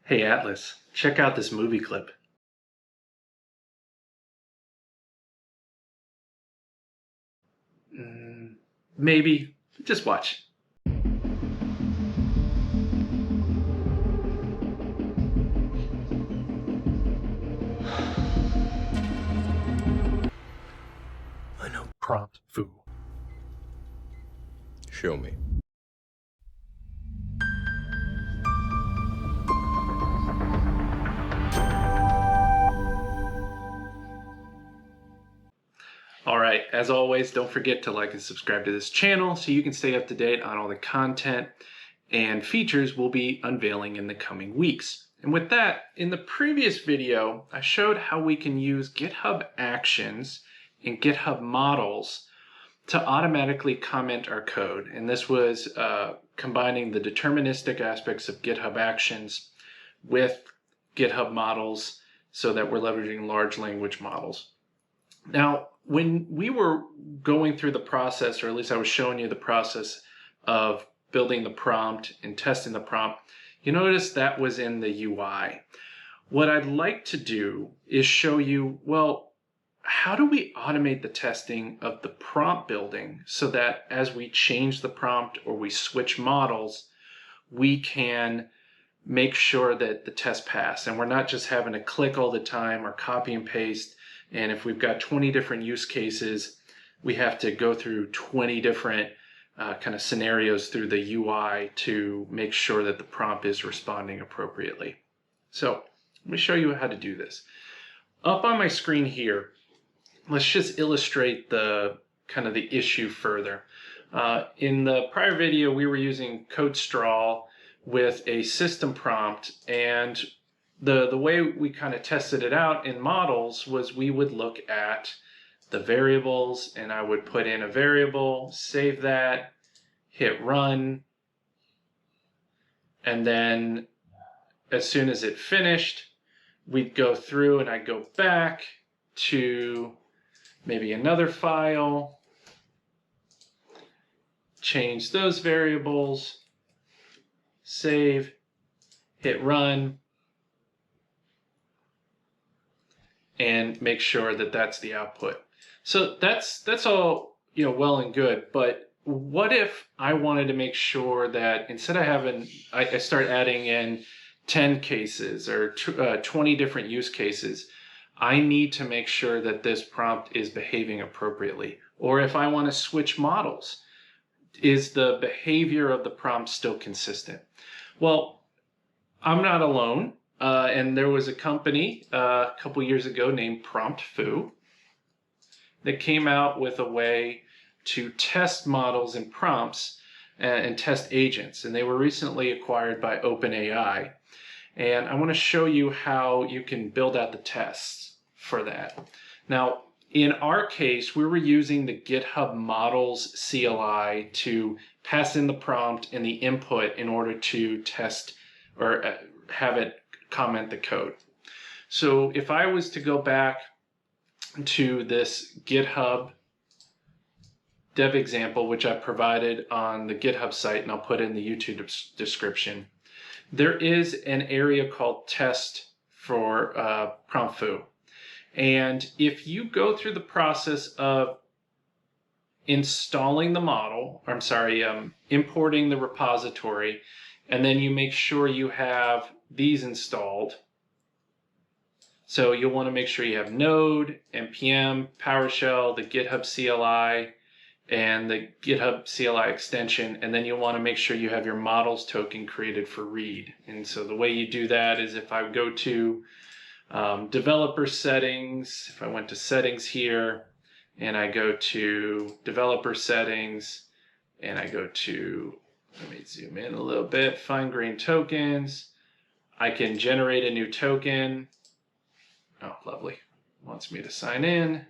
Hey Atlas, check out this movie clip. Maybe. Just watch. I know Promptfoo. Show me. Alright, as always, don't forget to like and subscribe to this channel so you can stay up to date on all the content and features we'll be unveiling in the coming weeks. And with that, in the previous video, I showed how we can use GitHub Actions and GitHub Models to automatically comment our code. And this was combining the deterministic aspects of GitHub Actions with GitHub Models so that we're leveraging large language models. Now, when we were going through the process, or at least I was showing you the process of building the prompt and testing the prompt, you notice that was in the UI. What I'd like to do is show you, well, how do we automate the testing of the prompt building so that as we change the prompt or we switch models, we can make sure that the tests pass and we're not just having to click all the time or copy and paste. And if we've got 20 different use cases, we have to go through 20 different kind of scenarios through the UI to make sure that the prompt is responding appropriately. So let me show you how to do this. Up on my screen here, let's just illustrate the kind of the issue further. In the prior video, we were using CodeStraw with a system prompt, and the way we kind of tested it out in models was we would look at the variables, and I would put in a variable, save that, hit run, and then as soon as it finished, we'd go through and I'd go back to maybe another file, change those variables, save, hit run, and make sure that that's the output. So that's all, well and good, but what if I wanted to make sure that instead of having, I start adding in 10 cases or 20 different use cases, I need to make sure that this prompt is behaving appropriately. Or if I want to switch models, is the behavior of the prompt still consistent? Well, I'm not alone. And there was a company a couple years ago named Promptfoo that came out with a way to test models and prompts and test agents. And they were recently acquired by OpenAI. And I want to show you how you can build out the tests for that. Now, in our case, we were using the GitHub Models CLI to pass in the prompt and the input in order to test or have it comment the code. So if I was to go back to this GitHub dev example, which I provided on the GitHub site, and I'll put in the YouTube description, there is an area called test for Promptfoo. And if you go through the process of installing the model, importing the repository, and then you make sure you have these installed. So you'll want to make sure you have Node, NPM, PowerShell, the GitHub CLI, and the GitHub CLI extension, and then you'll want to make sure you have your models token created for read. And so the way you do that is if I go to developer settings, if I went to settings here, and I go to developer settings, and I go to, let me zoom in a little bit, fine grained tokens, I can generate a new token. Oh, lovely. Wants me to sign in.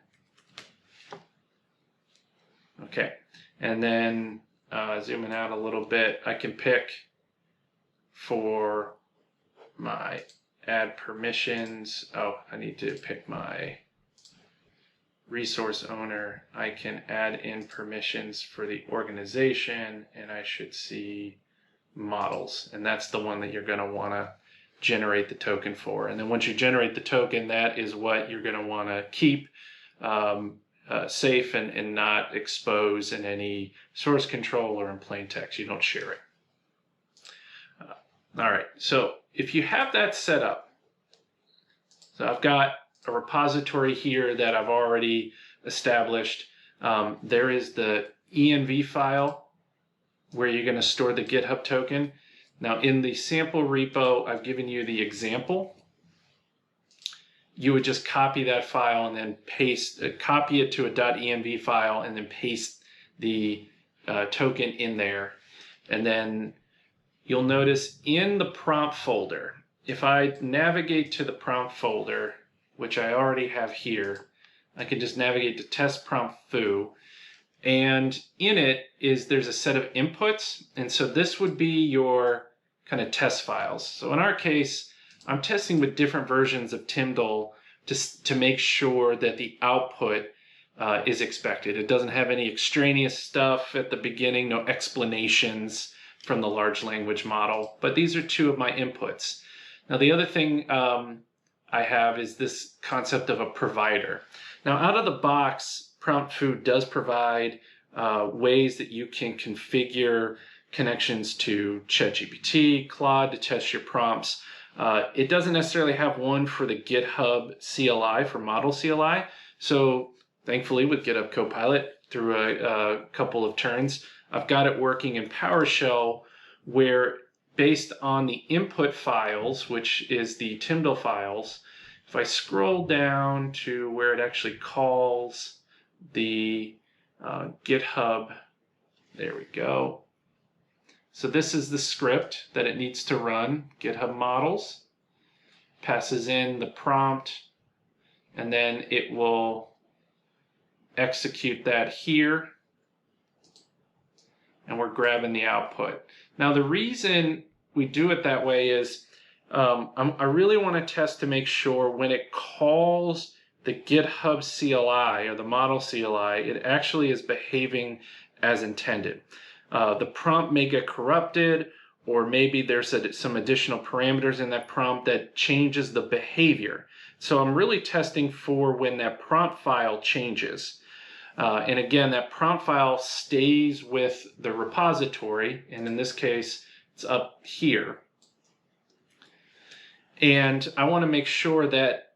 Okay, and then zooming out a little bit, I can pick for my add permissions. Oh, I need to pick my resource owner. I can add in permissions for the organization, and I should see models, and that's the one that you're going to want to generate the token for. And then once you generate the token, that is what you're going to want to keep safe and not expose in any source control or in plain text. You don't share it. All right, so if you have that set up, so I've got a repository here that I've already established. There is the env file where you're going to store the GitHub token. Now in the sample repo, I've given you the example. You would just copy that file and then copy it to a .env file and then paste the token in there. And then you'll notice in the prompt folder, if I navigate to the prompt folder, which I already have here, I can just navigate to test Promptfoo. And in it there's a set of inputs. And so this would be your kind of test files. So in our case, I'm testing with different versions of Tyndall to make sure that the output is expected. It doesn't have any extraneous stuff at the beginning, no explanations from the large language model. But these are two of my inputs. Now the other thing I have is this concept of a provider. Now out of the box, Promptfoo does provide ways that you can configure connections to ChatGPT, Claude to test your prompts. It doesn't necessarily have one for the GitHub CLI, for model CLI. So thankfully with GitHub Copilot, through a couple of turns, I've got it working in PowerShell where based on the input files, which is the Tyndall files, if I scroll down to where it actually calls the GitHub, there we go. So this is the script that it needs to run, GitHub Models, passes in the prompt, and then it will execute that here, and we're grabbing the output. Now the reason we do it that way is I really want to test to make sure when it calls the GitHub CLI or the model CLI, it actually is behaving as intended. The prompt may get corrupted, or maybe there's some additional parameters in that prompt that changes the behavior. So I'm really testing for when that prompt file changes. And again, that prompt file stays with the repository, and in this case, it's up here. And I want to make sure that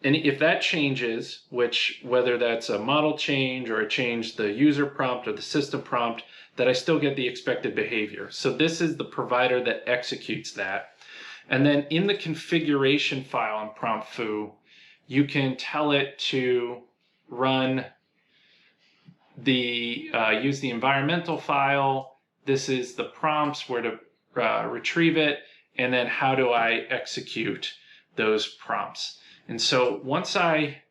and if that changes, whether that's a model change or a change the user prompt or the system prompt, that I still get the expected behavior. So this is the provider that executes that. And then in the configuration file on Promptfoo, you can tell it to run use the environmental file. This is the prompts, where to retrieve it, and then how do I execute those prompts. And so once I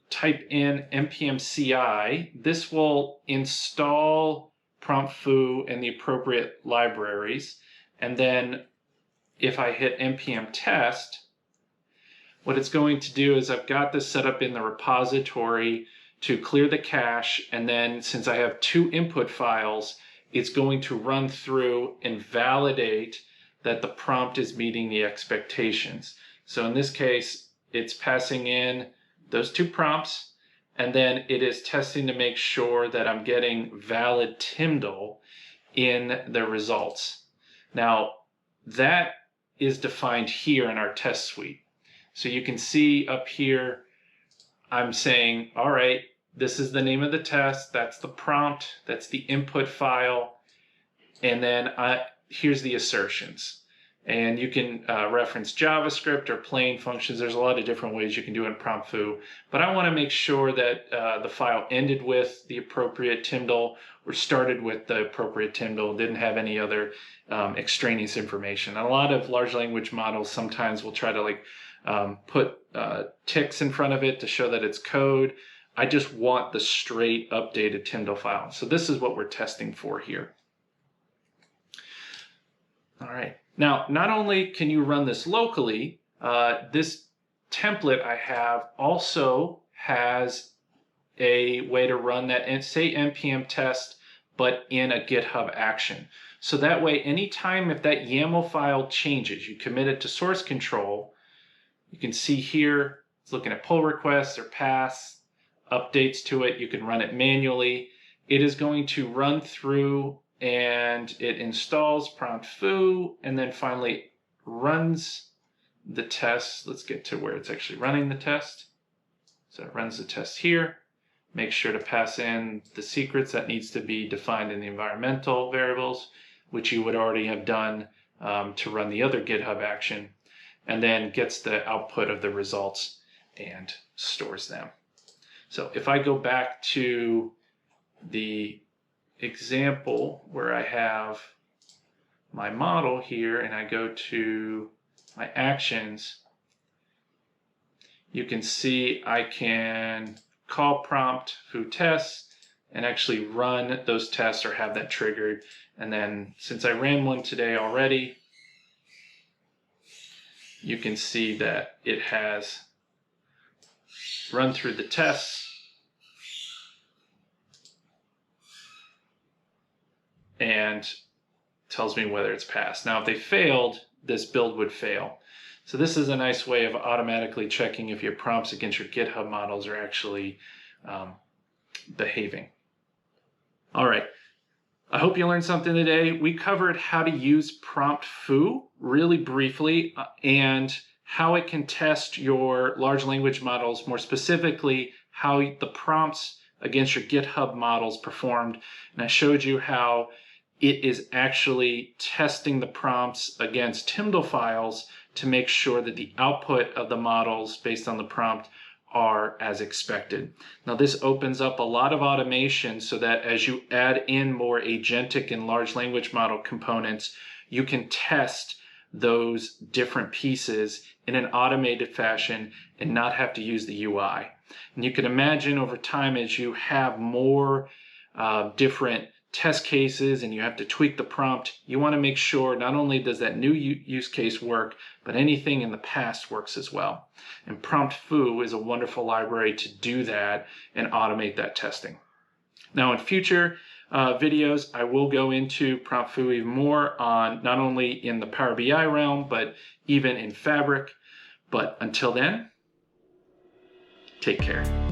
type in npm CI, this will install Promptfoo and the appropriate libraries. And then if I hit npm test, what it's going to do is I've got this set up in the repository to clear the cache. And then since I have two input files, it's going to run through and validate that the prompt is meeting the expectations. So in this case, it's passing in those two prompts, and then it is testing to make sure that I'm getting valid Tyndall in the results. Now, that is defined here in our test suite. So you can see up here, I'm saying, all right, this is the name of the test, that's the prompt, that's the input file, and then here's the assertions. And you can reference JavaScript or plain functions. There's a lot of different ways you can do it in Promptfoo. But I want to make sure that the file ended with the appropriate Tyndall or started with the appropriate Tyndall, didn't have any other extraneous information. And a lot of large language models sometimes will try to put ticks in front of it to show that it's code. I just want the straight updated Tyndall file. So this is what we're testing for here. All right. Now, not only can you run this locally, this template I have also has a way to run that, and say npm test, but in a GitHub action. So that way, anytime if that YAML file changes, you commit it to source control, you can see here, it's looking at pull requests or paths, updates to it. You can run it manually. It is going to run through and it installs Promptfoo and then finally runs the test. Let's get to where it's actually running the test. So it runs the test here. Make sure to pass in the secrets that needs to be defined in the environmental variables, which you would already have done to run the other GitHub action, and then gets the output of the results and stores them. So if I go back to the example where I have my model here and I go to my actions, you can see I can call Promptfoo tests and actually run those tests or have that triggered. And then since I ran one today already, you can see that it has run through the tests and tells me whether it's passed. Now, if they failed, this build would fail. So this is a nice way of automatically checking if your prompts against your GitHub models are actually behaving. All right. I hope you learned something today. We covered how to use Promptfoo really briefly and how it can test your large language models, more specifically, how the prompts against your GitHub models performed. And I showed you how it is actually testing the prompts against TIMDL files to make sure that the output of the models based on the prompt are as expected. Now this opens up a lot of automation so that as you add in more agentic and large language model components, you can test those different pieces in an automated fashion and not have to use the UI. And you can imagine over time as you have more different test cases and you have to tweak the prompt, you want to make sure not only does that new use case work, but anything in the past works as well. And Promptfoo is a wonderful library to do that and automate that testing. Now in future videos, I will go into Promptfoo even more on not only in the Power BI realm, but even in Fabric. But until then, take care.